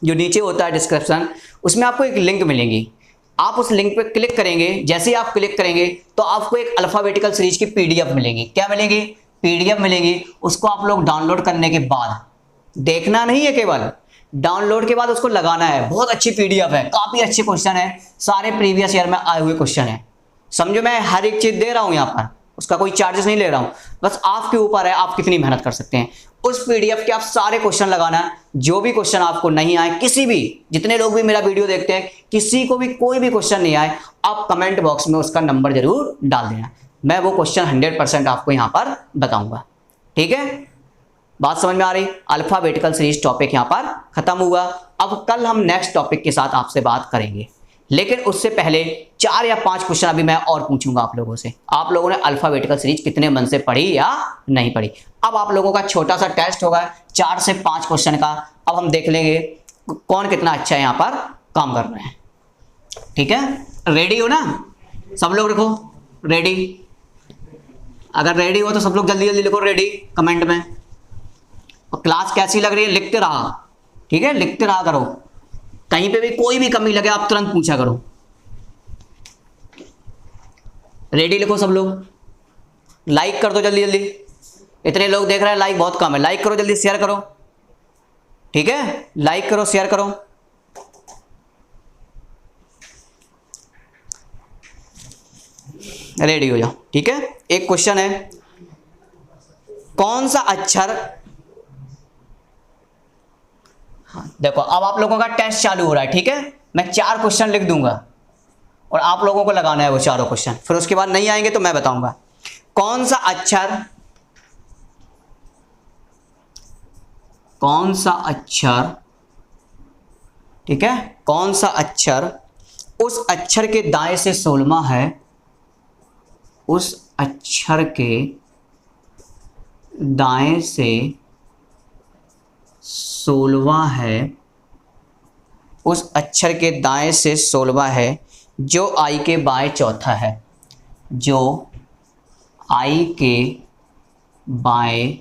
जो नीचे होता है डिस्क्रिप्शन, उसमें आपको एक लिंक मिलेगी। आप उस लिंक पे क्लिक करेंगे, जैसे ही आप क्लिक करेंगे तो आपको एक अल्फाबेटिकल सीरीज की PDF मिलेगी। क्या मिलेगी? PDF मिलेगी। उसको आप लोग डाउनलोड करने के बाद देखना नहीं है, केवल डाउनलोड के बाद उसको लगाना है। बहुत अच्छी PDF है, काफी अच्छे क्वेश्चन है, सारे प्रीवियस ईयर में आए हुए क्वेश्चन है। समझो, मैं हर एक चीज दे रहा हूं यहाँ पर, उसका कोई चार्जेस नहीं ले रहा हूं, बस आपके ऊपर है आप कितनी मेहनत कर सकते हैं। उस PDF के आप सारे क्वेश्चन लगाना, जो भी क्वेश्चन आपको नहीं आए, किसी भी, जितने लोग भी मेरा वीडियो देखते हैं, किसी को भी कोई भी क्वेश्चन नहीं आए, आप कमेंट बॉक्स में उसका नंबर जरूर डाल देना। मैं वो क्वेश्चन 100% आपको यहाँ पर बताऊंगा। ठीक है, बात समझ में आ रही? अल्फाबेटिकल सीरीज टॉपिक यहाँ पर खत्म हुआ। अब कल हम नेक्स्ट टॉपिक के साथ आपसे बात करेंगे, लेकिन उससे पहले 4 या 5 क्वेश्चन अभी मैं और पूछूंगा आप लोगों से। आप लोगों ने अल्फाबेटिकल सीरीज कितने मन से पढ़ी या नहीं पढ़ी? अब आप लोगों का छोटा सा टेस्ट होगा 4 से 5 क्वेश्चन का। अब हम देख लेंगे कौन कितना अच्छा यहाँ पर काम कर रहे हैं। ठीक है, रेडी हो ना? सब लोग लिखो रेडी। अगर रेडी हो तो सब लोग जल्दी जल्दी लिखो रेडी कमेंट में। और क्लास कैसी लग रही है लिखते रहा, ठीक है, लिखते रहा करो। कहीं पे भी कोई भी कमी लगे आप तुरंत पूछा करो। रेडी लिखो सब लोग। लाइक कर दो जल्दी जल्दी, इतने लोग देख रहे हैं, लाइक बहुत कम है। लाइक करो जल्दी, शेयर करो। ठीक है, लाइक करो, शेयर करो। रेडी हो जाओ। ठीक है, एक क्वेश्चन है, कौन सा अक्षर हाँ देखो, अब आप लोगों का टेस्ट चालू हो रहा है, ठीक है। मैं 4 क्वेश्चन लिख दूंगा और आप लोगों को लगाना है वो चारों क्वेश्चन, फिर उसके बाद नहीं आएंगे तो मैं बताऊंगा कौन सा अक्षर, ठीक है, कौन सा अक्षर उस अक्षर के दाएं से 16वां है, उस अक्षर के दाएं से 16वां है, उस अक्षर के दाएं से 16वां है, जो आई के बाएं चौथा है, जो आई के बाएं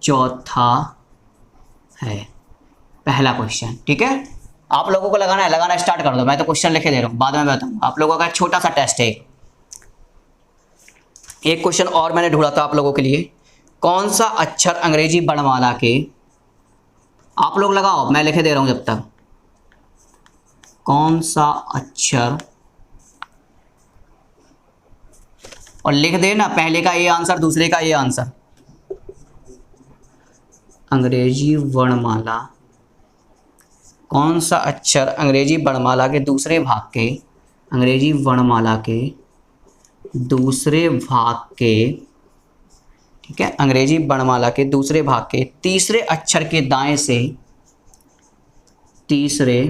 चौथा है। पहला क्वेश्चन, ठीक है। आप लोगों को लगाना है, लगाना स्टार्ट कर दो, मैं तो क्वेश्चन लिखे दे रहा हूँ, बाद में बताऊंगा। आप लोगों का छोटा सा टेस्ट है। एक क्वेश्चन और मैंने ढूंढा था आप लोगों के लिए, कौन सा अक्षर अंग्रेजी वर्णमाला के, आप लोग लगाओ मैं लिखे दे रहा हूं जब तक, कौन सा अक्षर, और लिख देना पहले का ये आंसर, दूसरे का ये आंसर। अंग्रेजी वर्णमाला, कौन सा अक्षर अंग्रेजी वर्णमाला के दूसरे भाग के, अंग्रेजी वर्णमाला के दूसरे भाग के, ठीक है, अंग्रेजी वर्णमाला के दूसरे भाग के तीसरे अक्षर के दाएं से, तीसरे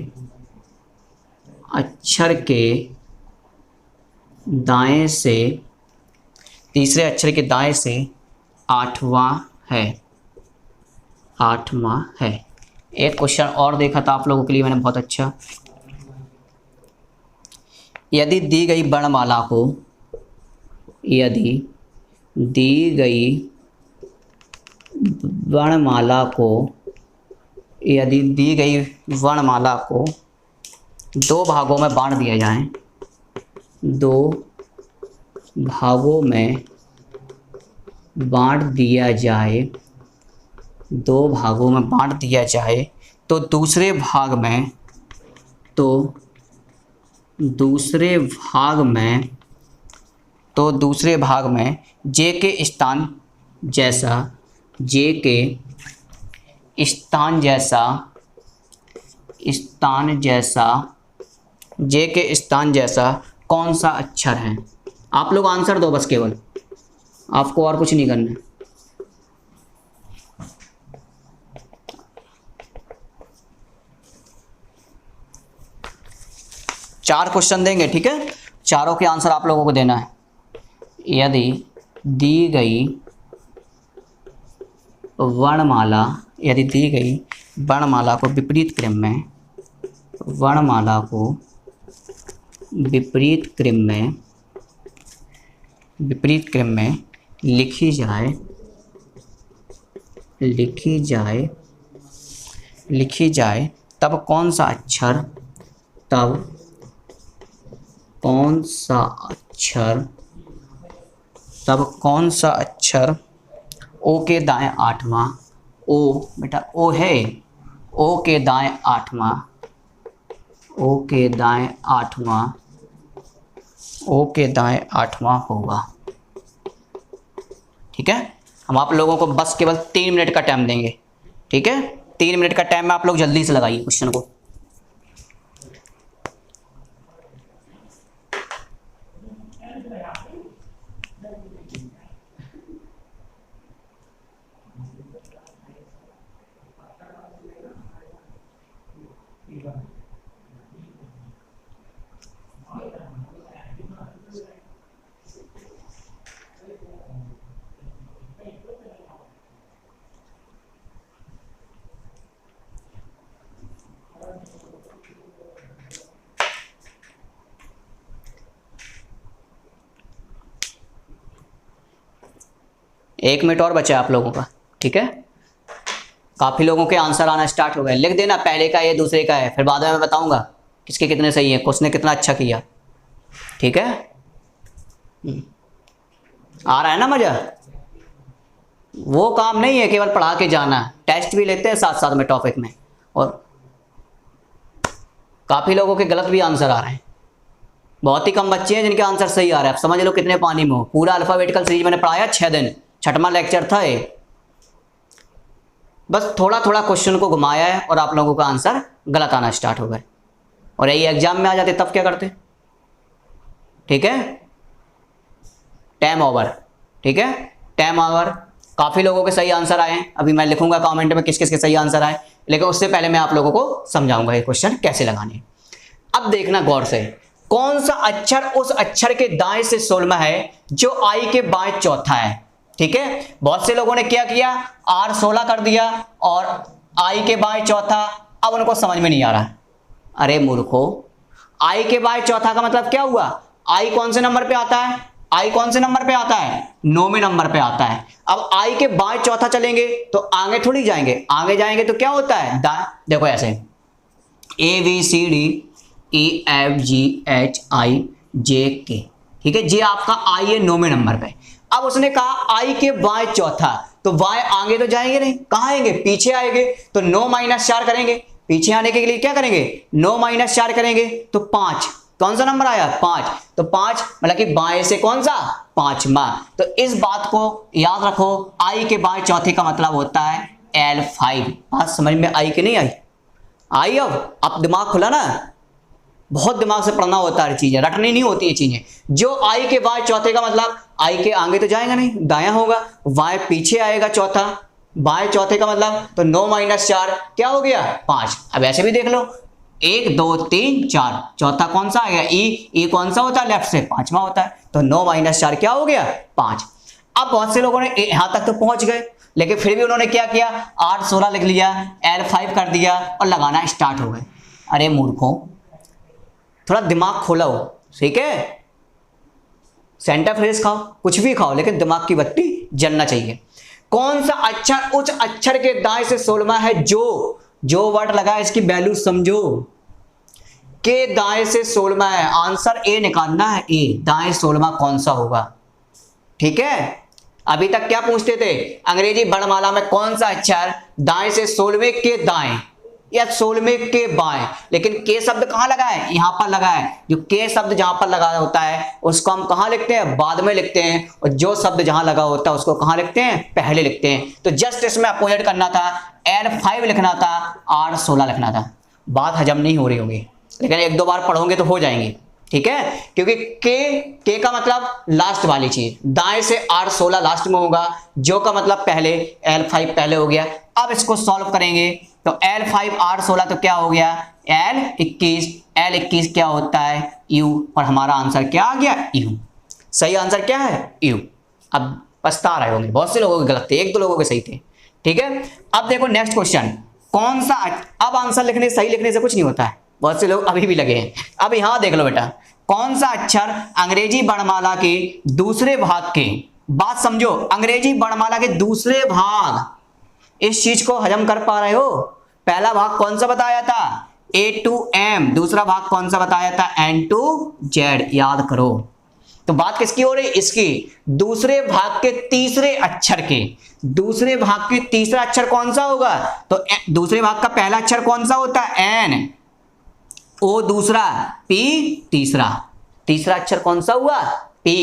अक्षर के दाएं से, तीसरे अक्षर के दाएं से 8वां है, 8वां है। एक क्वेश्चन और देखा था आप लोगों के लिए मैंने बहुत अच्छा, यदि दी गई वर्णमाला को, यदि दी गई वर्णमाला को, यदि दी गई वर्णमाला को 2 भागों में बांट दिया जाए, 2 भागों में बांट दिया जाए, 2 भागों में बांट दिया जाए, तो दूसरे भाग में, तो दूसरे भाग में, तो दूसरे भाग में जे के स्थान जैसा, जे के स्थान जैसा, स्थान जैसा, जे के स्थान जैसा कौन सा अक्षर है। आप लोग आंसर दो बस, केवल आपको और कुछ नहीं करना है। चार क्वेश्चन देंगे, ठीक है, चारों के आंसर आप लोगों को देना है। यदि दी गई वर्णमाला, यदि दी गई वर्णमाला को विपरीत क्रम में, वर्णमाला को विपरीत क्रम में, विपरीत क्रम में लिखी जाए, लिखी जाए, लिखी जाए, तब कौन सा अक्षर, तब कौन सा अक्षर, तब कौन सा अक्षर ओ के दाएं 8वां, ओ बेटा ओ है, ओ के दाएं 8वां, ओ के दाएं 8वां, ओ के दाएं 8वां होगा। ठीक है, हम आप लोगों को बस केवल 3 मिनट का टाइम देंगे, ठीक है, 3 मिनट का टाइम में आप लोग जल्दी से लगाइए क्वेश्चन को। एक मिनट और बचा है आप लोगों का, ठीक है, काफ़ी लोगों के आंसर आना स्टार्ट हो गए। लिख देना पहले का ये दूसरे का है, फिर बाद में मैं बताऊंगा किसके कितने सही है, किसने कितना अच्छा किया। ठीक है, आ रहा है ना मज़ा। वो काम नहीं है केवल पढ़ा के जाना, टेस्ट भी लेते हैं साथ साथ में टॉपिक में, और काफ़ी लोगों के गलत भी आंसर आ रहे हैं। बहुत ही कम बच्चे हैं जिनके आंसर सही आ रहे हैं। आप समझ लो कितने पानी में हो। पूरा अल्फ़ाबेटिकल सीरीज मैंने पढ़ाया 6 दिन, 6वां लेक्चर था ये। बस थोड़ा थोड़ा क्वेश्चन को घुमाया है और आप लोगों का आंसर गलत आना स्टार्ट हो गए, और यही एग्जाम में आ जाते तब क्या करते? ठीक है, टाइम ओवर। ठीक है, टाइम ओवर। काफ़ी लोगों के सही आंसर आए हैं, अभी मैं लिखूंगा कमेंट में किस किस के सही आंसर आए, लेकिन उससे पहले मैं आप लोगों को समझाऊंगा ये क्वेश्चन कैसे लगाने। अब देखना गौर से, कौन सा अक्षर उस अक्षर के दाएं से 16वां है जो आई के बाएं चौथा है। ठीक है, बहुत से लोगों ने क्या किया, आर 16 कर दिया और आई के बाएं चौथा, अब उनको समझ में नहीं आ रहा। अरे मूर्खो, आई के बाएं चौथा का मतलब क्या हुआ? आई कौन से नंबर पे आता है? आई कौन से नंबर पे आता है? 9वें नंबर पे आता है। अब आई के बाएं चौथा चलेंगे तो आगे थोड़ी जाएंगे, आगे जाएंगे तो क्या होता है? देखो ऐसे A B C D E F G H I J K. ठीक है, जे आपका आई है 9वें नंबर पे। अब उसने कहा आई के बाएं चौथा, तो बाएं आगे तो जाएंगे नहीं, कहाँ आएंगे? पीछे आएंगे। तो 9 - 4 करेंगे, पीछे आने के लिए क्या करेंगे? 9 - 4 करेंगे तो 5। कौन सा नंबर आया? 5। तो 5 मतलब कि बाएं से कौन सा? 5वां। तो इस बात को याद रखो, आई के बाएं चौथे का मतलब होता है L5। बात समझ में आई कि नहीं आई? आई। अब दिमाग खुला ना, बहुत दिमाग से पढ़ना होता है, चीजें रटनी नहीं होती है चीजें। जो आई के बाएं चौथे का मतलब, आई के आगे तो जाएगा नहीं, दायां होगा, बाएं पीछे आएगा चौथा, बाएं चौथे का मतलब तो 9 - 4 क्या हो गया? 5। अब ऐसे भी देख लो, 1 2 3 4, चौथा कौन सा आ गया? ई कौन सा होता है? लेफ्ट से 5वां होता है, तो 9 - 4 क्या हो गया? 5। अब बहुत से लोगों ने यहां तक तो पहुंच गए, लेकिन फिर भी उन्होंने क्या किया? 8 16 लिख लिया, L5 कर दिया और लगाना स्टार्ट हो गए। अरे मूर्खों, थोड़ा दिमाग खोलो। ठीक है, सेंटर फ्रेज खाओ, कुछ भी खाओ, लेकिन दिमाग की बत्ती जलना चाहिए। कौन सा अक्षर उस अक्षर के दाएं से 16वां है जो वर्ड लगा है इसकी वैल्यू समझो, के दाएं से 16वां है। आंसर ए निकालना है, ए दाएं 16वां कौन सा होगा। ठीक है, अभी तक क्या पूछते थे? अंग्रेजी वर्णमाला में कौन सा अक्षर दाएं से 16वें के दाएं या 16वें के बाएं, लेकिन के शब्द कहां लगा है? यहां पर लगा है। जो के शब्द जहां पर लगा होता है उसको हम कहां लिखते हैं? बाद में लिखते हैं, और जो शब्द जहां लगा होता है उसको कहां लिखते हैं? पहले लिखते हैं। तो जस्ट इसमें अपोजिट करना था, L5 लिखना था, R 16 लिखना था। बात हजम नहीं हो रही होगी, लेकिन 1 2 बार पढ़ोगे तो हो जाएंगे। ठीक है, क्योंकि के का मतलब लास्ट वाली चीज, दाएं से R 16 लास्ट में होगा, जो का मतलब पहले, L5 पहले हो गया। अब इसको सॉल्व करेंगे तो L5 R 16 तो क्या हो गया? L21 क्या होता है? U, और हमारा आंसर क्या आ गया? U। सही आंसर क्या है? U। अब पछता रहे होंगे, बहुत से लोगों के गलत थे, 1 2 लोगों के सही थे। ठीक है, अब देखो नेक्स्ट क्वेश्चन, कौन सा, अब आंसर लिखने सही लिखने से कुछ नहीं होता है, बहुत से लोग अभी भी लगे हैं। अब यहां देख लो बेटा, कौन सा अक्षर अंग्रेजी वर्णमाला के दूसरे भाग के, बात समझो, अंग्रेजी वर्णमाला के दूसरे भाग, इस चीज को हजम कर पा रहे हो? पहला भाग कौन सा बताया था? A to M। दूसरा भाग कौन सा बताया था? N to Z। याद करो। तो बात किसकी हो रही? इसकी। दूसरे भाग के तीसरे अक्षर के, दूसरे भाग के तीसरा अक्षर कौन सा होगा? तो दूसरे भाग का पहला अक्षर कौन सा होता है? N, O दूसरा, P तीसरा, तीसरा अक्षर कौन सा हुआ? P।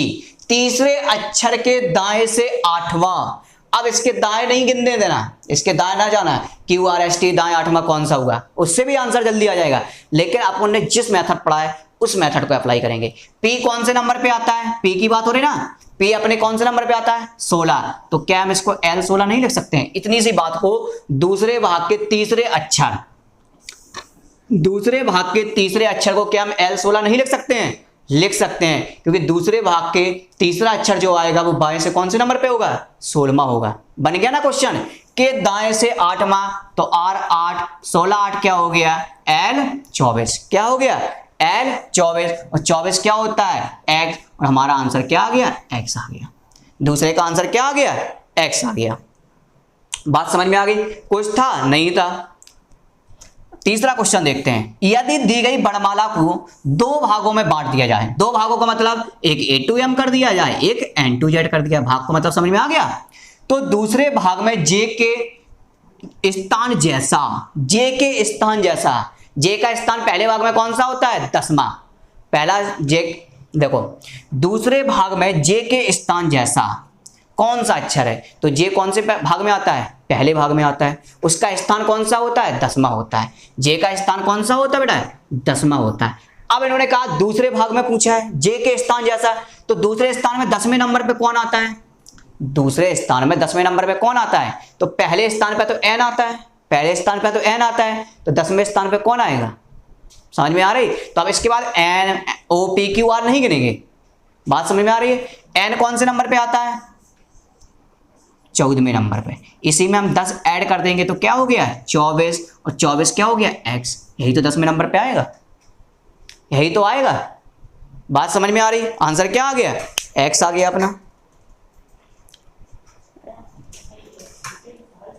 तीसरे अक्षर के दाएं से 8वां। अब इसके दाएं नहीं गिनने देना, इसके दाएं ना जाना, QRST दाएं 8वां कौन सा हुआ, उससे भी आंसर जल्दी आ जाएगा। लेकिन अपन ने जिस मेथड पढ़ा है उस मेथड को अप्लाई करेंगे। P कौन से नंबर पे आता है? P की बात हो रही ना, P अपने कौन से नंबर पे आता है? 16। तो क्या हम इसको L16 नहीं लिख सकते हैं? इतनी सी बात को दूसरे भाग के तीसरे अक्षर, दूसरे भाग के तीसरे अक्षर को क्या हम L16 नहीं लिख सकते हैं? लिख सकते हैं, क्योंकि दूसरे भाग के तीसरा अक्षर जो आएगा वो बाएं से कौन से नंबर पे होगा? 16वां होगा। बन गया ना क्वेश्चन, के दाएं से 8वां, तो R 8, 16 8 क्या हो गया? L24। क्या हो गया? L24, और 24 क्या होता है? X, और हमारा आंसर क्या आ गया? X आ गया। दूसरे का आंसर क्या आ गया? X आ गया। बात समझ में आ गई? कुछ था? नहीं था। तीसरा क्वेश्चन देखते हैं, यदि दी गई वर्णमाला को 2 भागों में बांट दिया जाए, 2 भागों का मतलब एक A to M कर दिया जाए, एक N to Z कर दिया, भाग को मतलब समझ में आ गया। तो दूसरे भाग में J के स्थान जैसा, J के स्थान जैसा, J का स्थान पहले भाग में कौन सा होता है? 10वां। पहला J, देखो दूसरे भाग में J के स्थान जैसा कौन सा अक्षर है? तो J कौन से भाग में आता है? पहले भाग में आता है। उसका स्थान कौन सा होता है? 10वां होता है। जे का स्थान कौन सा होता है बेटा? 10वां होता है। अब इन्होंने कहा दूसरे भाग में पूछा है जे के स्थान जैसा, तो दूसरे स्थान में 10वें नंबर पे कौन आता है? दूसरे स्थान में 10वें नंबर पे कौन आता है? तो पहले स्थान पे तो n आता है, पहले स्थान पे तो n आता है, तो 10वें स्थान पे कौन आएगा? समझ में आ रही? तो अब इसके बाद n o p q r नहीं गिनेंगे। बात समझ में आ रही है? n कौन से नंबर पे आता है? 14वें नंबर पे। इसी में हम 10 ऐड कर देंगे तो क्या हो गया? 24, और 24 क्या हो गया? x। यही तो 10वें नंबर पे आएगा, यही तो आएगा। बात समझ में आ रही? आंसर क्या आ गया? x आ गया अपना।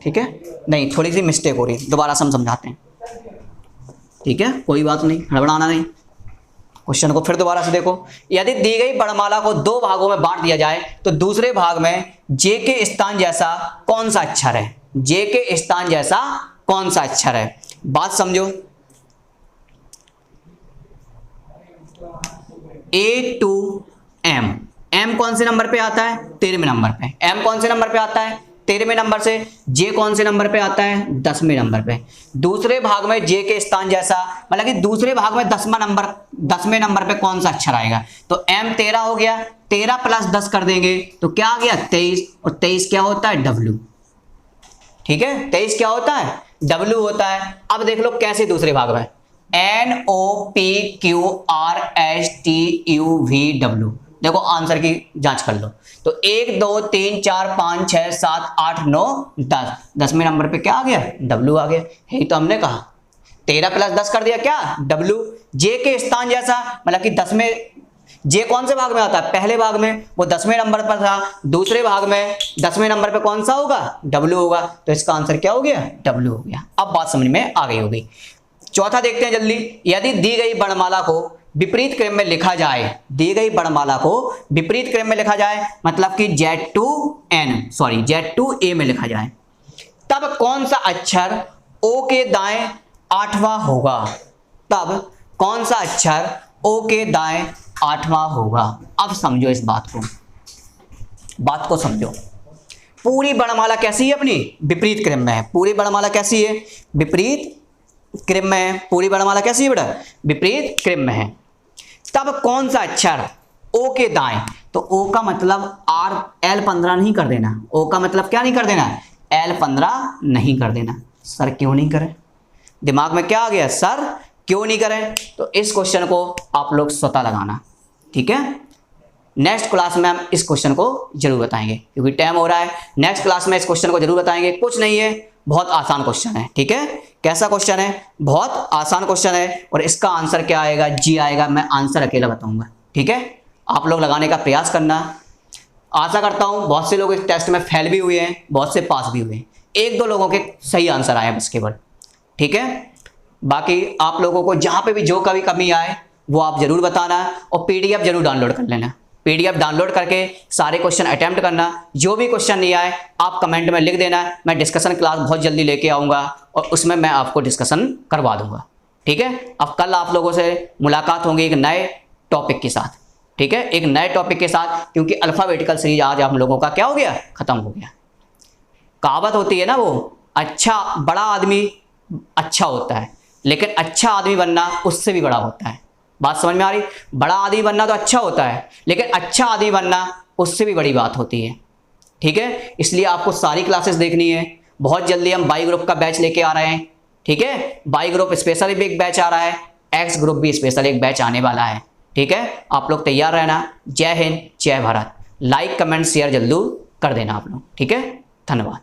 ठीक है, नहीं थोड़ी सी मिस्टेक हो रही है, दोबारा से हम समझाते हैं। ठीक है, कोई बात नहीं, हड़बड़ाना नहीं। क्वेश्चन को फिर दोबारा से देखो। यदि दी गई वर्णमाला को 2 भागों में बांट दिया जाए तो दूसरे भाग में जे के स्थान जैसा कौन सा अक्षर है? जे के स्थान जैसा कौन सा अक्षर है? बात समझो। A to M, M कौन से नंबर पे आता है? 13वें नंबर पे। M कौन से नंबर पे आता है? 13वें नंबर से। जे कौन से नंबर पे आता है? 10वें नंबर पे। दूसरे भाग में जे के स्थान जैसा, मतलब कि दूसरे भाग में 10वें नंबर पे कौन सा अक्षर आएगा? तो M 13 हो गया, 13 प्लस 10 कर देंगे तो क्या आ गया? 23, और 23 क्या होता है? W। ठीक है, 23 क्या होता है? W होता है। अब देख लो कैसे दूसरे भाग में, NOPQRSTUVW। देखो आंसर की जांच कर लो। तो 1 2 3 4 5 6 7 8 9 10, 10वें नंबर पे क्या आ गया? W आ गया। यही तो हमने कहा, 13 प्लस 10 कर दिया क्या? W। जे के स्थान जैसा, मतलब कि 10वें, जे कौन से भाग में आता है? पहले भाग में, वो 10वें नंबर पर था। दूसरे भाग में 10वें नंबर पे कौन सा होगा? W होगा। तो इसका आंसर क्या हो गया? W हो गया। अब बात समझ में आ गई होगी। चौथा देखते हैं जल्दी। यदि दी गई वर्णमाला को विपरीत क्रम में लिखा जाए, दी गई वर्णमाला को विपरीत क्रम में लिखा जाए, मतलब कि Z2A में लिखा जाए, तब कौन सा अक्षर O के दाएं 8वां होगा? तब कौन सा अक्षर O के दाएं 8वां होगा? अब समझो इस बात को समझो। पूरी वर्णमाला कैसी है अपनी? विपरीत क्रम में है। पूरी वर्णमाला कैसी है? विपरीत क्रम में है। पूरी वर्णमाला कैसी है बेटा? विपरीत क्रम में है। तब कौन सा अक्षर O के दाएं, तो O का मतलब L15 नहीं कर देना। O का मतलब क्या नहीं कर देना? L15 नहीं कर देना। सर क्यों नहीं करें? दिमाग में क्या आ गया? सर क्यों नहीं करें? तो इस क्वेश्चन को आप लोग स्वतः लगाना। ठीक है, नेक्स्ट क्लास में हम इस क्वेश्चन को जरूर बताएंगे, क्योंकि टाइम हो रहा है। नेक्स्ट क्लास में इस क्वेश्चन को जरूर बताएंगे। कुछ नहीं है, बहुत आसान क्वेश्चन है। ठीक है, कैसा क्वेश्चन है? बहुत आसान क्वेश्चन है। और इसका आंसर क्या आएगा? जी आएगा। मैं आंसर अकेला बताऊंगा। ठीक है, आप लोग लगाने का प्रयास करना। आशा करता हूं बहुत से लोग इस टेस्ट में फेल भी हुए हैं, बहुत से पास भी हुए हैं। 1-2 लोगों के सही आंसर आए बस केवल। ठीक है, बाकी आप लोगों को जहां पे भी जो कभी कमी आए वो आप जरूर बताना, और PDF जरूर डाउनलोड कर लेना। PDF डाउनलोड करके सारे क्वेश्चन अटेम्प्ट करना। जो भी क्वेश्चन नहीं आए आप कमेंट में लिख देना। मैं डिस्कशन क्लास बहुत जल्दी लेके आऊँगा और उसमें मैं आपको डिस्कशन करवा दूंगा। ठीक है, अब कल आप लोगों से मुलाकात होगी एक नए टॉपिक के साथ। ठीक है, एक नए टॉपिक के साथ, क्योंकि अल्फ़ाबेटिकल सीरीज आज हम लोगों का क्या हो गया? खत्म हो गया। कहावत होती है ना, वो अच्छा बड़ा आदमी अच्छा होता है, लेकिन अच्छा आदमी बनना उससे भी बड़ा होता है। बात समझ में आ रही? बड़ा आदमी बनना तो अच्छा होता है, लेकिन अच्छा आदमी बनना उससे भी बड़ी बात होती है। ठीक है, इसलिए आपको सारी क्लासेस देखनी है। बहुत जल्दी हम बाई ग्रुप का बैच लेके आ रहे हैं। ठीक है, बाई ग्रुप स्पेशल भी एक बैच आ रहा है, एक्स ग्रुप भी स्पेशल एक बैच आने वाला है। ठीक है, आप लोग तैयार रहना। जय हिंद, जय भारत। लाइक कमेंट शेयर जल्दी कर देना आप लोग। ठीक है, धन्यवाद।